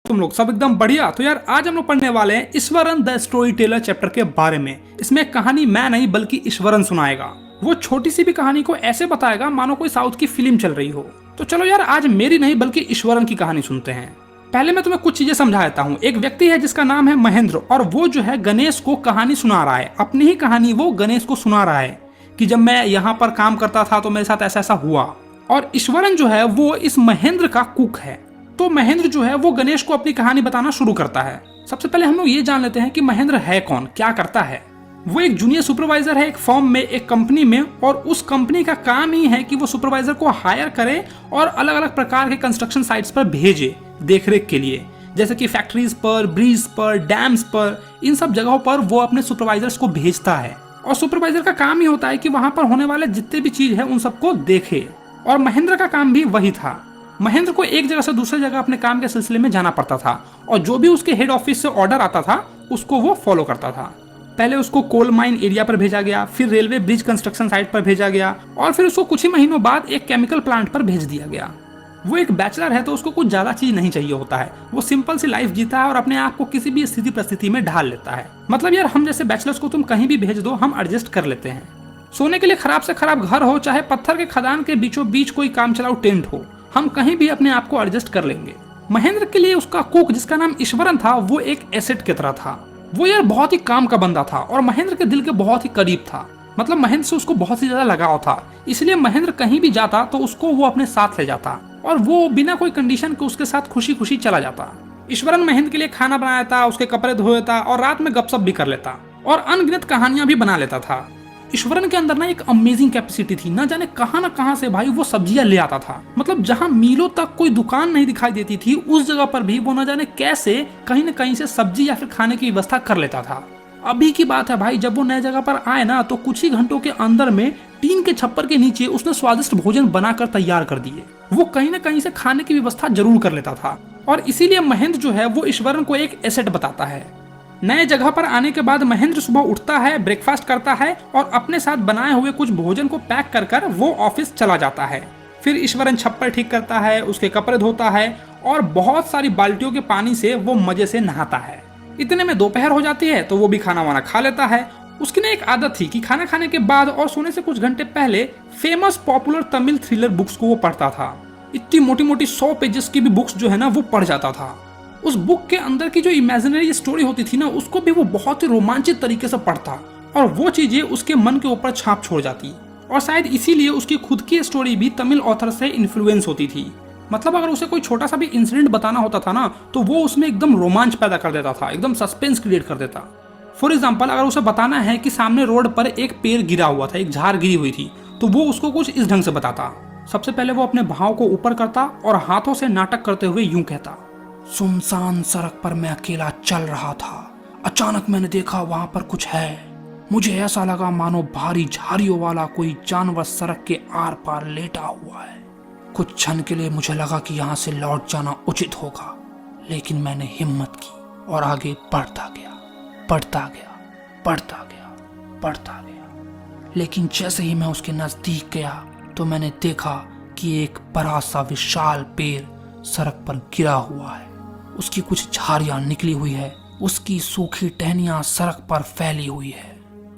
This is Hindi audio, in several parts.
तुम लोग सब एकदम बढ़िया। तो यार आज हम लोग पढ़ने वाले हैं Eswaran the story teller chapter के बारे में। इसमें कहानी मैं नहीं बल्कि ईश्वरन सुनाएगा। वो छोटी सी भी कहानी को ऐसे बताएगा मानो कोई साउथ की फिल्म चल रही हो। तो चलो यार आज मेरी नहीं बल्कि ईश्वरन की कहानी सुनते हैं। पहले मैं तुम्हें कुछ चीजें समझा देता हूँ। एक व्यक्ति है जिसका नाम है महेंद्र और वो जो है गणेश को कहानी सुना रहा है। अपनी ही कहानी वो गणेश को सुना रहा है कि जब मैं यहाँ पर काम करता था तो मेरे साथ ऐसा ऐसा हुआ। और ईश्वरन जो है वो इस महेंद्र का कुक है। तो महेंद्र जो है वो गणेश को अपनी कहानी बताना शुरू करता है। सबसे पहले हम लोग ये जान लेते हैं कि महेंद्र है कौन, क्या करता है। वो एक जूनियर सुपरवाइजर है एक फर्म में, एक कंपनी में, और उस कंपनी का काम ही है कि वो सुपरवाइजर को हायर करे और अलग अलग प्रकार के कंस्ट्रक्शन साइट्स पर भेजे देखरेख के लिए, जैसे कि फैक्ट्रीज पर, ब्रिज पर, डैम्स पर, इन सब जगहों पर वो अपने सुपरवाइजर्स को भेजता है। और सुपरवाइजर का काम ही होता है कि वहां पर होने वाले जितने भी चीज है उन सबको देखे। और महेंद्र का काम भी वही था। महेंद्र को एक जगह से दूसरी जगह अपने काम के सिलसिले में जाना पड़ता था और जो भी उसके हेड ऑफिस से ऑर्डर आता था उसको वो फॉलो करता था। पहले उसको कोल माइन एरिया पर भेजा गया, फिर रेलवे ब्रिज कंस्ट्रक्शन साइट पर भेजा गया और फिर उसको कुछ ही महीनों बाद एक केमिकल प्लांट पर भेज दिया गया। वो एक बैचलर है तो उसको कुछ ज्यादा चीज नहीं चाहिए होता है। वो सिंपल सी लाइफ जीता है और अपने आप को किसी भी स्थिति परिस्थिति में ढाल लेता है। मतलब यार हम जैसे बैचलर्स को तुम कहीं भी भेज दो, हम एडजस्ट कर लेते हैं। सोने के लिए खराब से खराब घर हो, चाहे पत्थर के खदान के बीचों बीच कोई काम चलाऊ टेंट हो, हम कहीं भी अपने आप को एडजस्ट कर लेंगे। महेंद्र के लिए उसका कुक जिसका नाम ईश्वरन था वो एक एसेट की तरह था। वो यार बहुत ही काम का बंदा था और महेंद्र के दिल के बहुत ही करीब था। मतलब महेंद्र से उसको बहुत ही ज्यादा लगाव था, इसलिए महेंद्र कहीं भी जाता तो उसको वो अपने साथ ले जाता और वो बिना कोई कंडीशन के उसके साथ खुशी खुशी चला जाता। ईश्वरन महेंद्र के लिए खाना बनाता, उसके कपड़े धो देता और रात में गपशप भी कर लेता और अनगिनत कहानियां भी बना लेता था। ईश्वरन के अंदर ना एक अमेजिंग कैपेसिटी थी। ना जाने कहां से भाई वो सब्जियां ले आता था। मतलब जहां मीलों तक कोई दुकान नहीं दिखाई देती थी उस जगह पर भी वो ना जाने कैसे कहीं न कहीं से सब्जी या फिर खाने की व्यवस्था कर लेता था। अभी की बात है भाई, जब वो नए जगह पर आए ना तो कुछ ही घंटों के अंदर में टीन के छप्पर के नीचे उसने स्वादिष्ट भोजन बनाकर तैयार कर दिए। वो कहीं न कहीं से खाने की व्यवस्था जरूर कर लेता था और इसीलिए महेंद्र जो है वो ईश्वरन को एक एसेट बताता है। नए जगह पर आने के बाद महेंद्र सुबह उठता है, ब्रेकफास्ट करता है और अपने साथ बनाए हुए कुछ भोजन को पैक कर कर वो ऑफिस चला जाता है। फिर ईश्वरन छप्पर ठीक करता है, उसके कपड़े धोता है और बहुत सारी बाल्टियों के पानी से वो मजे से नहाता है। इतने में दोपहर हो जाती है तो वो भी खाना वाना खा लेता है। उसकी ना एक आदत थी कि खाना खाने के बाद और सोने से कुछ घंटे पहले famous popular Tamil thriller books को वो पढ़ता था। इतनी मोटी मोटी 100 पेजेस की भी बुक्स जो है ना वो पढ़ जाता था। उस बुक के अंदर की जो इमेजिनरी स्टोरी होती थी ना उसको भी वो बहुत ही रोमांचित तरीके से पढ़ता और वो चीजें उसके मन के ऊपर छाप छोड़ जाती और शायद इसीलिए उसकी खुद की स्टोरी भी तमिल ऑथर से इन्फ्लुएंस होती थी। मतलब अगर उसे कोई छोटा सा भी इंसिडेंट बताना होता था ना तो वो उसमें एकदम रोमांच पैदा कर देता था, एकदम सस्पेंस क्रिएट कर देता। फॉर एग्जाम्पल अगर उसे बताना है कि सामने रोड पर एक पेड़ गिरा हुआ था, एक झाड़ गिरी हुई थी, तो वो उसको कुछ इस ढंग से बताता। सबसे पहले वो अपने भाव को ऊपर करता और हाथों से नाटक करते हुए यूं कहता, सुनसान सड़क पर मैं अकेला चल रहा था। अचानक मैंने देखा वहां पर कुछ है। मुझे ऐसा लगा मानो भारी झाड़ियों वाला कोई जानवर सड़क के आर पार लेटा हुआ है। कुछ क्षण के लिए मुझे लगा कि यहाँ से लौट जाना उचित होगा, लेकिन मैंने हिम्मत की और आगे बढ़ता गया, बढ़ता गया, बढ़ता गया, बढ़ता गया। लेकिन जैसे ही मैं उसके नजदीक गया तो मैंने देखा कि एक बड़ा सा विशाल पेड़ सड़क पर गिरा हुआ है। उसकी कुछ झाड़ियां निकली हुई है, उसकी सूखी टहनियां सड़क पर फैली हुई है।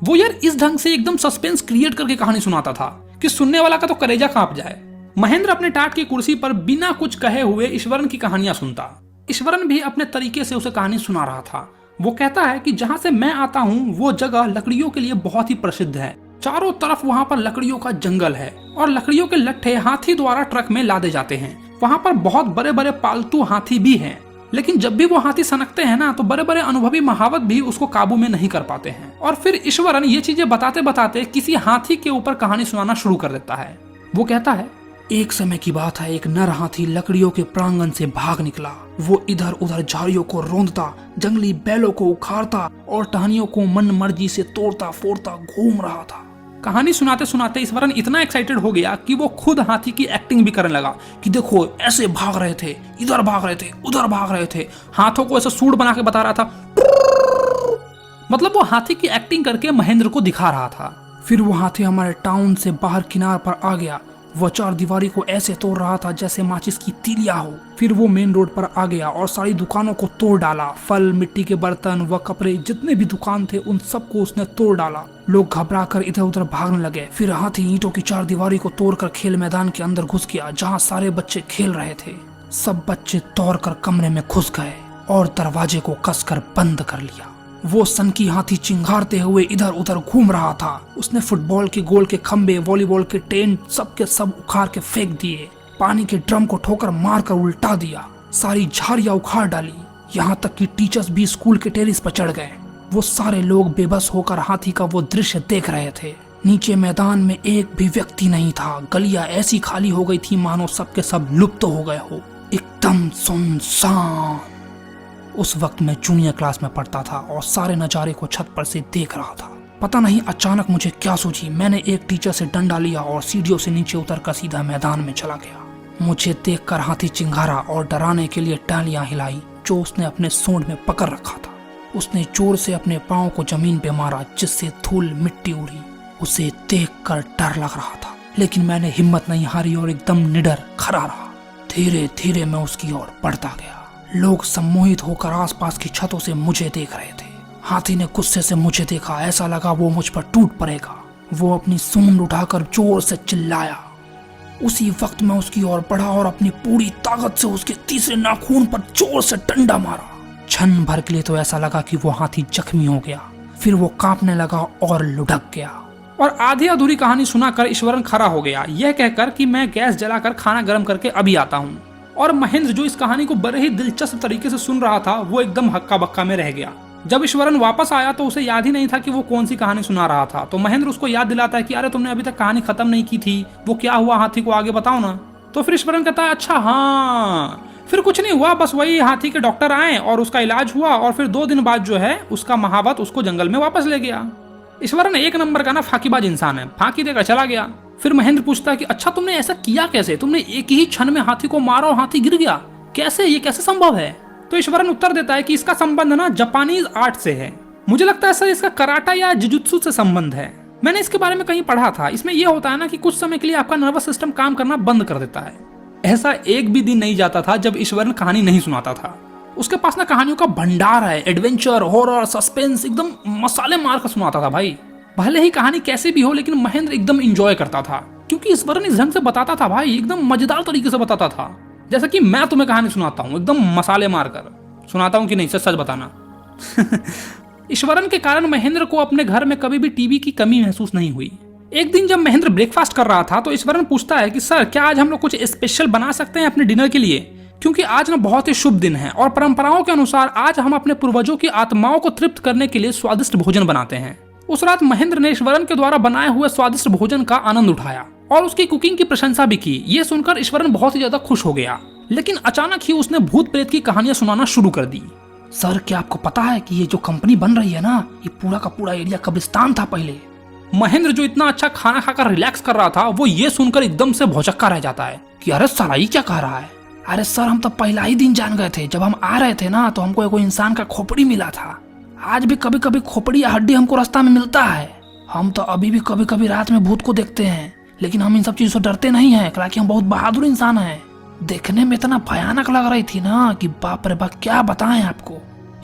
वो यार इस ढंग से एकदम सस्पेंस क्रिएट करके कहानी सुनाता था कि सुनने वाला का तो कलेजा कांप जाए। महेंद्र अपने टाट की कुर्सी पर बिना कुछ कहे हुए ईश्वरन की कहानियां सुनता। ईश्वरन भी अपने तरीके से उसे कहानी सुना रहा था। वो कहता है कि जहां से मैं आता हूँ वो जगह लकड़ियों के लिए बहुत ही प्रसिद्ध है। चारों तरफ वहां पर लकड़ियों का जंगल है और लकड़ियों के लट्ठे हाथी द्वारा ट्रक में लादे जाते हैं। वहां पर बहुत बड़े बड़े पालतू हाथी भी हैं, लेकिन जब भी वो हाथी सनकते हैं ना तो बड़े बड़े अनुभवी महावत भी उसको काबू में नहीं कर पाते हैं। और फिर ईश्वरन ये चीजें बताते बताते किसी हाथी के ऊपर कहानी सुनाना शुरू कर देता है। वो कहता है, एक समय की बात है, एक नर हाथी लकड़ियों के प्रांगण से भाग निकला। वो इधर उधर झाड़ियों को रौंदता, जंगली बैलों को उखाड़ता और टहनियों को मन मर्जी से तोड़ता फोड़ता घूम रहा था। कहानी सुनाते सुनाते ईश्वरन इतना एक्साइटेड हो गया कि वो खुद हाथी की एक्टिंग भी करने लगा कि देखो ऐसे भाग रहे थे, इधर भाग रहे थे, उधर भाग रहे थे, हाथों को ऐसे सूंड बना के बता रहा था। मतलब वो हाथी की एक्टिंग करके महेंद्र को दिखा रहा था। फिर वो हाथी हमारे टाउन से बाहर किनार पर आ गया वह चारदीवारी को ऐसे तोड़ रहा था जैसे माचिस की तीलियां हो। फिर वो मेन रोड पर आ गया और सारी दुकानों को तोड़ डाला। फल, मिट्टी के बर्तन व कपड़े, जितने भी दुकान थे उन सबको उसने तोड़ डाला। लोग घबरा कर इधर उधर भागने लगे। फिर हाथी ईंटों की चारदीवारी को तोड़कर खेल मैदान के अंदर घुस गया, जहाँ सारे बच्चे खेल रहे थे। सब बच्चे दौड़कर कमरे में घुस गए और दरवाजे को कसकर बंद कर लिया। वो सनकी हाथी चिंगारते हुए इधर उधर घूम रहा था। उसने फुटबॉल के गोल के खंबे, वॉलीबॉल के टेंट सब के सब उखाड़ के फेंक दिए। पानी के ड्रम को ठोकर मारकर उल्टा दिया। सारी झाड़ियां उखाड़ डाली। यहाँ तक कि टीचर्स भी स्कूल के टेरिस पर चढ़ गए। वो सारे लोग बेबस होकर हाथी का वो दृश्य देख रहे थे। नीचे मैदान में एक भी व्यक्ति नहीं था। गलियां ऐसी खाली हो गई थी मानो सब के सब लुप्त हो गए हो, एकदम सुनसान। उस वक्त मैं जूनियर क्लास में पढ़ता था और सारे नजारे को छत पर से देख रहा था। पता नहीं अचानक मुझे क्या सूझी। मैंने एक टीचर से डंडा लिया और सीढ़ियों से नीचे उतरकर सीधा मैदान में चला गया। मुझे देखकर हाथी चिंघारा और डराने के लिए टालियां हिलाई जो उसने अपने सूंड में पकड़ रखा था। उसने जोर से अपने पांव को जमीन पे मारा जिससे धूल मिट्टी उड़ी। उसे देखकर डर लग रहा था, लेकिन मैंने हिम्मत नहीं हारी और एकदम निडर खड़ा रहा। धीरे धीरे मैं उसकी ओर बढ़ता गया। लोग सम्मोहित होकर आसपास की छतों से मुझे देख रहे थे। हाथी ने गुस्से से मुझे देखा, ऐसा लगा वो मुझ पर टूट पड़ेगा। वो अपनी सूंड उठाकर जोर से चिल्लाया। उसी वक्त मैं उसकी ओर बढ़ा और अपनी पूरी ताकत से उसके तीसरे नाखून पर जोर से डंडा मारा। क्षण भर के लिए तो ऐसा लगा कि वो हाथी जख्मी हो गया। फिर वो कांपने लगा और लुढ़क गया। और आधी अधूरी कहानी सुनाकर ईश्वरन खड़ा हो गया, यह कहकर कि मैं गैस जलाकर खाना गर्म करके अभी आता हूँ। और महेंद्र जो इस कहानी को बड़े ही दिलचस्प तरीके से सुन रहा था, वो एकदम हक्का बक्का में रह गया। जब ईश्वरन वापस आया तो उसे याद ही नहीं था कि वो कौन सी कहानी सुना रहा था। तो महेंद्र उसको याद दिलाता है कि अरे तुमने अभी तक कहानी खत्म नहीं की थी, वो क्या हुआ हाथी को आगे बताओ ना। तो फिर ईश्वरन कहता है अच्छा हाँ, फिर कुछ नहीं हुआ, बस वही हाथी के डॉक्टर आए और उसका इलाज हुआ और फिर 2 दिन बाद जो है उसका महावत उसको जंगल में वापस ले गया। ईश्वरन एक नंबर का ना फाकीबाज इंसान है, फांकी देकर चला गया। फिर महेंद्र पूछता है कि अच्छा तुमने ऐसा किया कैसे, तुमने एक ही क्षण में हाथी को मारा और हाथी गिर गया, कैसे, ये कैसे संभव है। तो ईश्वरन उत्तर देता है कि इसका संबंध ना जापानीज आर्ट से है। मुझे लगता है सर इसका कराटा या जुजुत्सु से संबंध है। मैंने इसके बारे में कहीं पढ़ा था। इसमें यह होता है ना कि कुछ समय के लिए आपका नर्वस सिस्टम काम करना बंद कर देता है। ऐसा एक भी दिन नहीं जाता था जब ईश्वरन कहानी नहीं सुनाता था। उसके पास ना कहानियों का भंडार है, एडवेंचर, हॉरर, सस्पेंस, एकदम मसाले मार कर सुनाता था भाई। भले ही कहानी कैसे भी हो, लेकिन महेंद्र एकदम इंजॉय करता था क्योंकि ईश्वरन इस ढंग से बताता था भाई, एकदम मजेदार तरीके से बताता था। जैसा कि मैं तुम्हें कहानी सुनाता हूँ, एकदम मसाले मारकर सुनाता हूँ कि नहीं, सच सच बताना। ईश्वरन के कारण महेंद्र को अपने घर में कभी भी टीवी की कमी महसूस नहीं हुई। एक दिन जब महेंद्र ब्रेकफास्ट कर रहा था तो ईश्वरन पूछता है कि सर क्या आज हम लोग कुछ स्पेशल बना सकते हैं अपने डिनर के लिए, क्योंकि आज ना बहुत ही शुभ दिन है और परंपराओं के अनुसार आज हम अपने पूर्वजों की आत्माओं को तृप्त करने के लिए स्वादिष्ट भोजन बनाते हैं। उस रात महेंद्र ने ईश्वरन के द्वारा बनाए हुए स्वादिष्ट भोजन का आनंद उठाया और उसकी कुकिंग की प्रशंसा भी की। ये सुनकर ईश्वरन बहुत ही ज्यादा खुश हो गया, लेकिन अचानक ही उसने भूत प्रेत की कहानियां सुनाना शुरू कर दी। सर क्या आपको पता है कि ये जो कंपनी बन रही है ना, ये पूरा का पूरा एरिया कब्रिस्तान था पहले। महेंद्र जो इतना अच्छा खाना खाकर रिलैक्स कर रहा था, वो ये सुनकर एकदम से भौचक्का रह जाता है कि अरे साला ये क्या कह रहा है। अरे सर हम तो पहला ही दिन जान गए थे, जब हम आ रहे थे ना तो हमको एक इंसान का खोपड़ी मिला था। आज भी कभी कभी खोपड़ी या हड्डी हमको रास्ता में मिलता है। हम तो अभी भी कभी कभी रात में भूत को देखते हैं, लेकिन हम इन सब चीजों से डरते नहीं हैं, क्योंकि हम बहुत बहादुर इंसान हैं। देखने में इतना भयानक लग रही थी ना कि बाप रे बाप क्या बताएं आपको,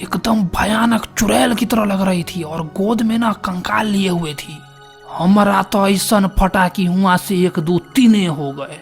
एकदम भयानक चुड़ैल की तरह लग रही थी और गोद में ना कंकाल लिए हुए थी। हमारा तो ऐसा फटा कि हुआ से 1 2 3 हो गए।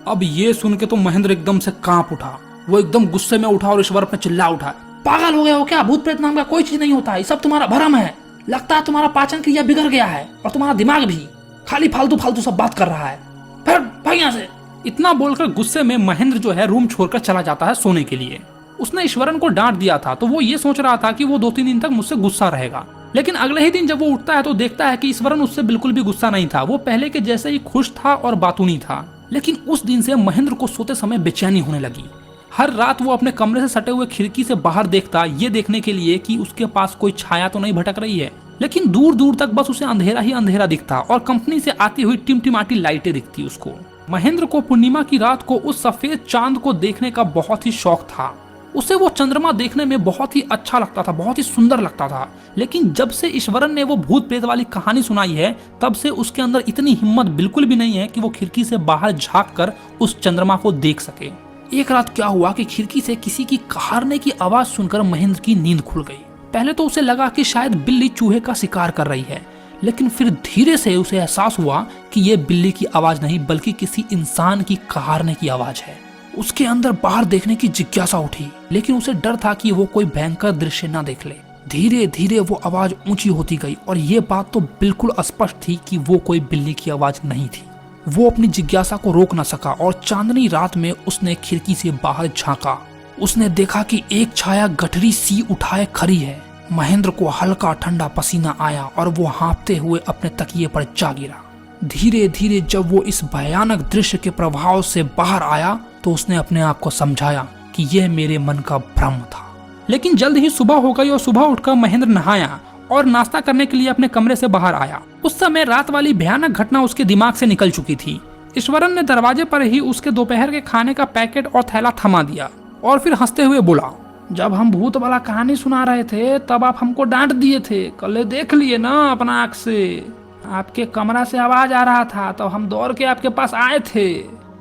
अब ये सुन के तो महेंद्र एकदम से कांप उठा। वो एकदम गुस्से में उठा और ईश्वर पे चिल्ला उठा, पागल हो गए हो क्या, भूत प्रेत नाम का कोई चीज नहीं होता, ये सब तुम्हारा भ्रम है। लगता है तुम्हारा पाचन क्रिया बिगड़ गया है और तुम्हारा दिमाग भी खाली फालतू फालतू सब बात कर रहा है, फिर भाग यहाँ से। इतना बोलकर गुस्से में महेंद्र जो है रूम छोड़कर चला जाता है सोने के लिए। उसने ईश्वरन को डांट दिया था तो वो ये सोच रहा था कि वो 2-3 दिन तक मुझसे गुस्सा रहेगा, लेकिन अगले ही दिन जब वो उठता है तो देखता है कि ईश्वरन उससे बिल्कुल भी गुस्सा नहीं था। वो पहले के जैसे ही खुश था और बातूनी था। लेकिन उस दिन से महेंद्र को सोते समय बेचैनी होने लगी। हर रात वो अपने कमरे से सटे हुए खिड़की से बाहर देखता, ये देखने के लिए कि उसके पास कोई छाया तो नहीं भटक रही है, लेकिन दूर दूर तक बस उसे अंधेरा ही अंधेरा दिखता और कंपनी से आती हुई टिमटिमाती लाइटें दिखती उसको। महेंद्र को पूर्णिमा की रात को उस सफेद चांद को देखने का बहुत ही शौक था। उसे वो चंद्रमा देखने में बहुत ही अच्छा लगता था, बहुत ही सुंदर लगता था। लेकिन जब से ईश्वरन ने वो भूत प्रेत वाली कहानी सुनाई है, तब से उसके अंदर इतनी हिम्मत बिल्कुल भी नहीं है कि वो खिड़की से बाहर झांक कर उस चंद्रमा को देख सके। एक रात क्या हुआ कि खिड़की से किसी की कहारने की आवाज सुनकर महेंद्र की नींद खुल गई। पहले तो उसे लगा कि शायद बिल्ली चूहे का शिकार कर रही है, लेकिन फिर धीरे से उसे एहसास हुआ कि ये बिल्ली की आवाज नहीं बल्कि किसी इंसान की कहारने की आवाज है। उसके अंदर बाहर देखने की जिज्ञासा उठी, लेकिन उसे डर था कि वो कोई भयंकर दृश्य न देख ले। धीरे धीरे वो आवाज ऊंची होती गई और ये बात तो बिल्कुल स्पष्ट थी कि वो कोई बिल्ली की आवाज नहीं थी। वो अपनी जिज्ञासा को रोक न सका और चांदनी रात में उसने खिड़की से बाहर झांका। उसने देखा कि एक छाया गठरी सी उठाए खड़ी है। महेंद्र को हल्का ठंडा पसीना आया और वो हाँफते हुए अपने तकिए पर जा गिरा। धीरे धीरे जब वो इस भयानक दृश्य के प्रभाव से बाहर आया तो उसने अपने आप को समझाया कि यह मेरे मन का भ्रम था। लेकिन जल्द ही सुबह हो गई और सुबह उठकर महेंद्र नहाया और नाश्ता करने के लिए अपने कमरे से बाहर आया। उस समय रात वाली भयानक घटना उसके दिमाग से निकल चुकी थी। ईश्वरन ने दरवाजे पर ही उसके दोपहर के खाने का पैकेट और थैला थमा दिया और फिर हंसते हुए बोला, जब हम भूत वाला कहानी सुना रहे थे तब आप हमको डांट दिए थे, कल देख लिए ना अपना आँख से। आपके कमरा से आवाज आ रहा था तो हम दौड़ के आपके पास आए थे।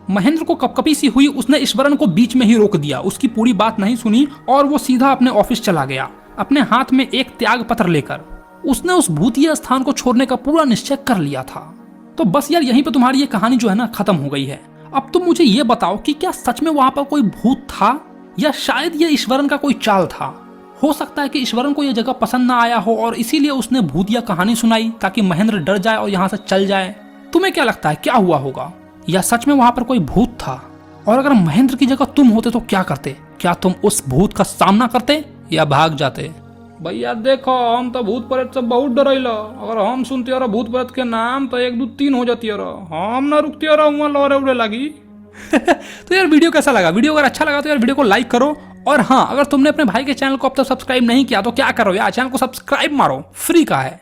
महेंद्र को कपकपी सी हुई, उसने ईश्वरन को बीच में ही रोक दिया। उसकी पूरी बात नहीं सुनी और वो सीधा अपने ऑफिस चला गया, अपने हाथ में एक त्याग पत्र लेकर। उसने उस भूतिया स्थान को छोड़ने का पूरा निश्चय कर लिया था। तो बस यार यहीं पे तुम्हारी ये कहानी जो है ना खत्म हो गई है। अब तुम मुझे ये बताओ कि क्या सच में वहां पर कोई भूत था या शायद ये ईश्वरन का कोई चाल था। हो सकता है कि ईश्वरन को यह जगह पसंद ना आया हो और इसीलिए उसने भूतिया कहानी सुनाई ताकि महेंद्र डर जाए और यहाँ से चल जाए। तुम्हें क्या लगता है क्या हुआ होगा? या सच में वहां पर कोई भूत था? और अगर महेंद्र की जगह तुम होते तो क्या करते? क्या तुम उस भूत का सामना करते या भाग जाते? भैया देखो, हम तो भूत प्रेत से बहुत डरैला। अगर हम सुनते रहो भूत प्रेत के नाम तो 1 2 3 हो जाती रहो, हम ना रुकते रहो, वहाँ लौरे उड़े लगी। तो यार वीडियो कैसा लगा? वीडियो अगर अच्छा लगा तो यार वीडियो को लाइक करो। और हाँ, अगर तुमने अपने भाई के चैनल को अब तक सब्सक्राइब नहीं किया तो क्या करो यार, चैनल को सब्सक्राइब मारो, फ्री का है।